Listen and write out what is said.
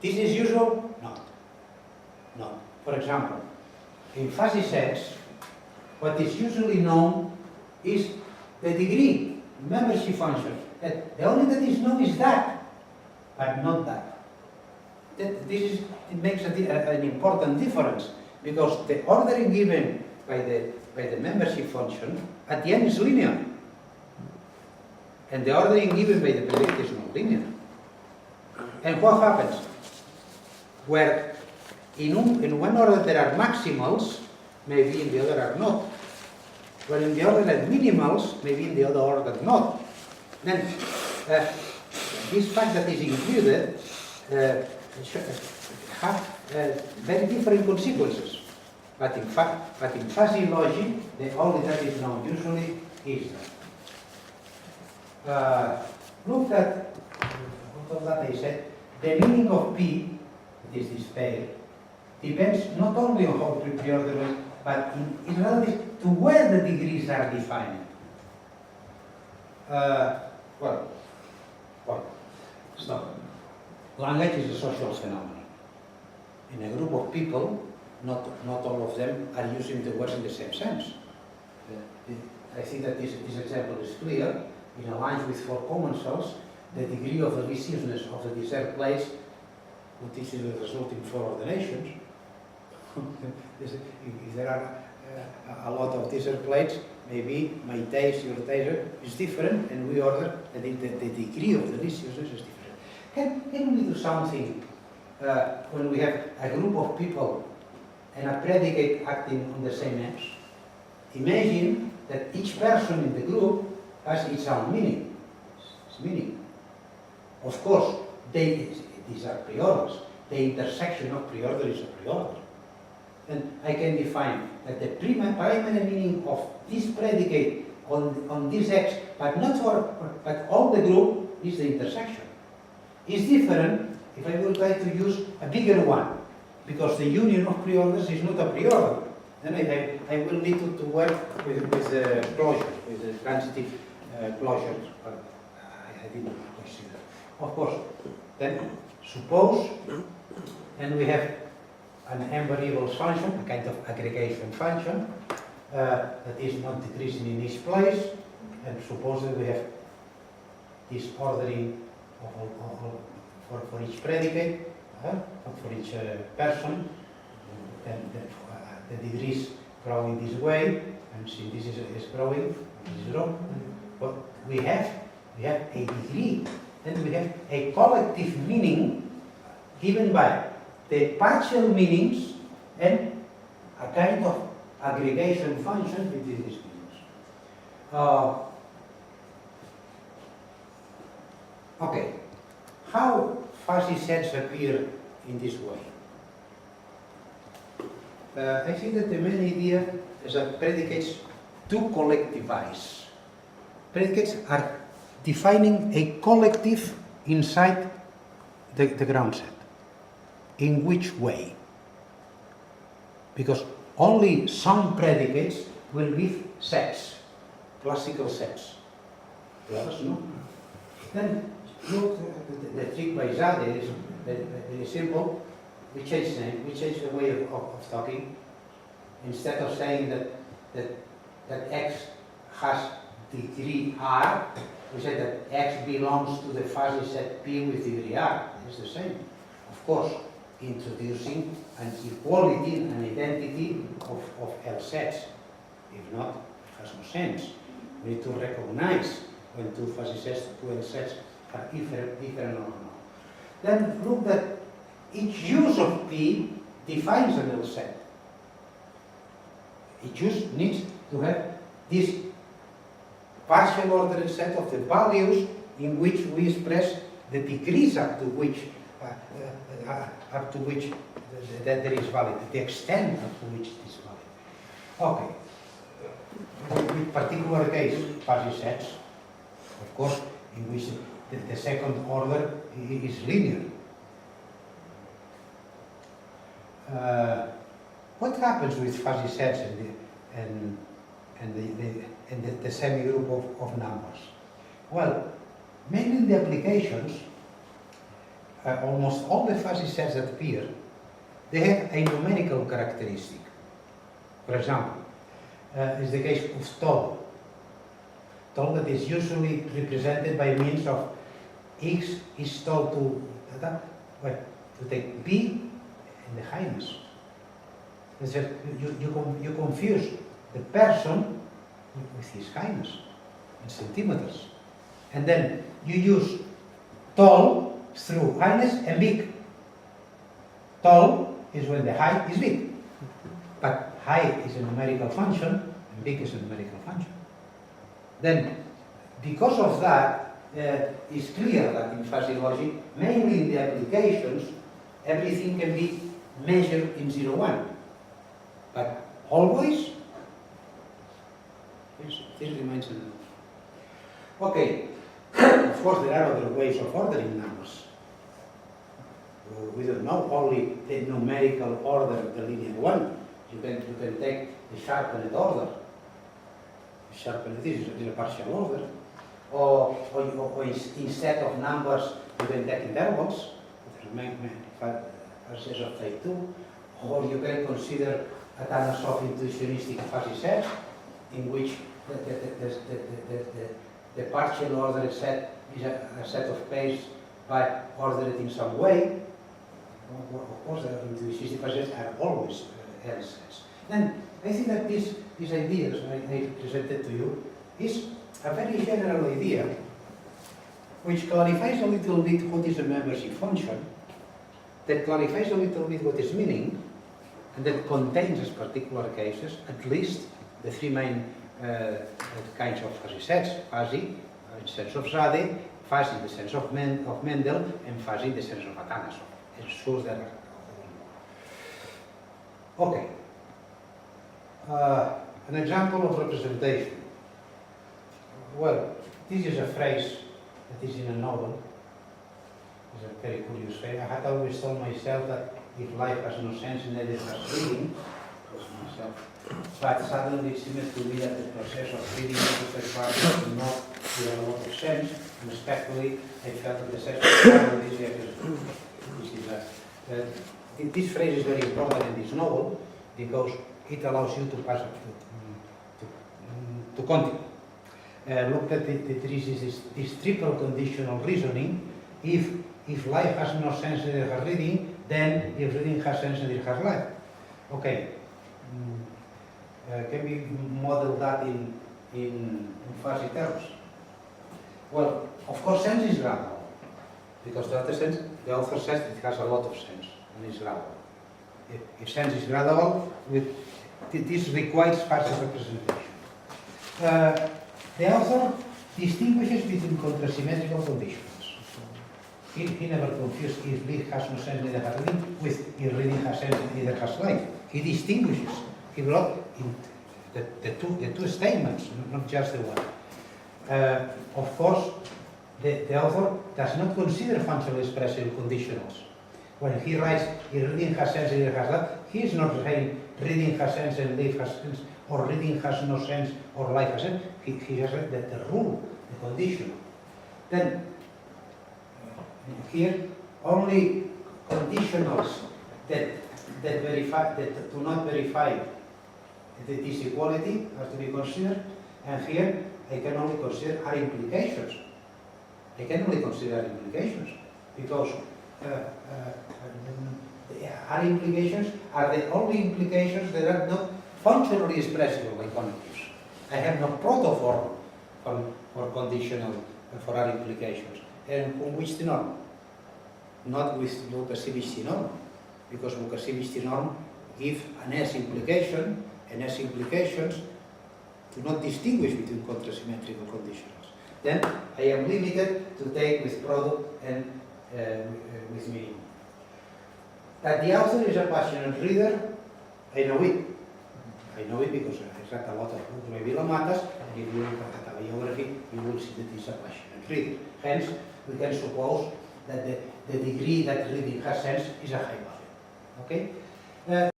This is usual? No. No. For example, in fuzzy sets, what is usually known is the degree, membership function. The only that is known is that, but not that. It makes an important difference, because the ordering given by the membership function at the end is linear, and the ordering given by the predicate is not linear. And what happens? Where in one order there are maximals, maybe in the other are not. Where in the other are minimals, maybe in the other order not. Then this fact that is included have very different consequences. But in fuzzy logic, the only that is known usually is that. Look at what I said. The meaning of P, this pair, depends not only on how to preorder it, but in relative to where the degrees are defined. Stop. Language is a social phenomenon. In a group of people, not all of them are using the words in the same sense. I think that this example is clear. In a line with 4 common cells, the degree of deliciousness of the dessert place, which is the result in 4 ordinations. If there are a lot of dessert plates, maybe my taste, your taste is different, and we order, and the degree of deliciousness is different. Can we do something when we have a group of people and a predicate acting on the same ends? Imagine that each person in the group has its own meaning. Its meaning. Of course, these are preorders. The intersection of preorder is a preorder. And I can define that the primary meaning of this predicate on this X, but all the group is the intersection. It's different if I will try to use a bigger one, because the union of preorders is not a preorder. Then I will need to work with closure, with the transitive closures, but I didn't consider. Of course, then suppose, and we have an n variables function, a kind of aggregation function, that is not decreasing in each place, and suppose that we have this ordering for each predicate, for each person, and the degrees growing this way, and see this is growing, this is zero. But we have a degree, then we have a collective meaning given by the partial meanings and a kind of aggregation function between these meanings. Okay, how fuzzy sets appear in this way? I think that the main idea is that predicates do collectivize. Predicates are defining a collective inside the ground set. In which way? Because only some predicates will give sets, classical sets. The others no. Then look, the trick by Zade is very simple. We change the name, we change the way of talking. Instead of saying that X has degree R, we say that X belongs to the fuzzy set P with degree R. It's the same. Of course, introducing an equality, an identity of L sets. If not, it has no sense. We need to recognize when two fuzzy sets, two L sets are different or not. Then look that each use of P defines an L set. Each use needs to have this partial ordered set of the values in which we express the degrees up to which that there is valid, the extent up to which it is valid. Okay. In particular case, fuzzy sets, of course, in which the second order is linear. What happens with fuzzy sets and the semi-group of numbers? Well, mainly in the applications, almost all the fuzzy sets that appear, they have a numerical characteristic. For example, is the case of tall. Tall that is usually represented by means of x is tall to take b and the highness. You confuse the person with his highness in centimeters. And then you use tall through highness and big. Tall is when the height is big. But height is a numerical function and big is a numerical function. Then, because of that, it's clear that in fuzzy logic, mainly in the applications, everything can be measured in 0, 1. But always, this remains an. Okay, of course there are other ways of ordering numbers. We don't know only the numerical order of the linear one. You can take the sharpened order. Sharpened is a partial order. Or instead of numbers, you can take intervals. Versus of type 2. Or you can consider a kind of intuitionistic fuzzy sets in which the partial ordered set is a set of pairs by ordered in some way. Of course, the intuitionistic fuzzy sets are always L sets. Then I think that these ideas I presented to you is a very general idea which clarifies a little bit what is a membership function, that clarifies a little bit what is meaning, and that contains, as particular cases, at least the three main kinds of fuzzy sets: fuzzy in the sense of Zade, fuzzy in the sense of Mendel, and fuzzy in the sense of Atanasov. And shows that. Okay. An example of representation. Well, this is a phrase that is in a novel. It's a very curious phrase. I had always told myself that if life has no sense, neither has reading. But suddenly it seems to me that the process of reading the first part does not give a lot of sense, and especially I felt that the second part of this phrase is very important in this novel because it allows you to pass to continue. Look at there is this triple conditional reasoning. If life has no sense, neither has reading, then if reading has sense, neither has life. Okay. Can we model that in fuzzy terms? Well, of course, sense is gradual, because the author says it has a lot of sense and it's gradual. If sense is gradual, this requires fuzzy representation. The author distinguishes between contrasymmetrical conditions. He never confused if reading has no sense, neither has reading, with if reading has sense, neither has life. He distinguishes. He brought in the two statements, not just the one. Of course, the author does not consider functional expressive conditionals. When he writes, if reading has sense, neither has life, he is not saying reading has sense and life has sense, or reading has no sense, or life has sense. He has read the rule, the conditional. Then, here, only conditionals that do not verify this equality are to be considered, and here I can only consider are implications. I can only consider implications because are implications are the only implications that are not functionally expressible by connectives. I have no protoform for conditional for our implications, and from which the norm, not with Lukasiewicz norm, because Lukasiewicz norm give an S implication, and S implications do not distinguish between contrasymmetrical conditionals. Then I am limited to take with product and with meaning. That the author is a passionate reader, I know it. I know it because I read a lot of books by Vilomatas, and if you look at the biography, you will see that he's a passionate reader. Hence, we can suppose that the degree that reading has sense is a high value. Okay?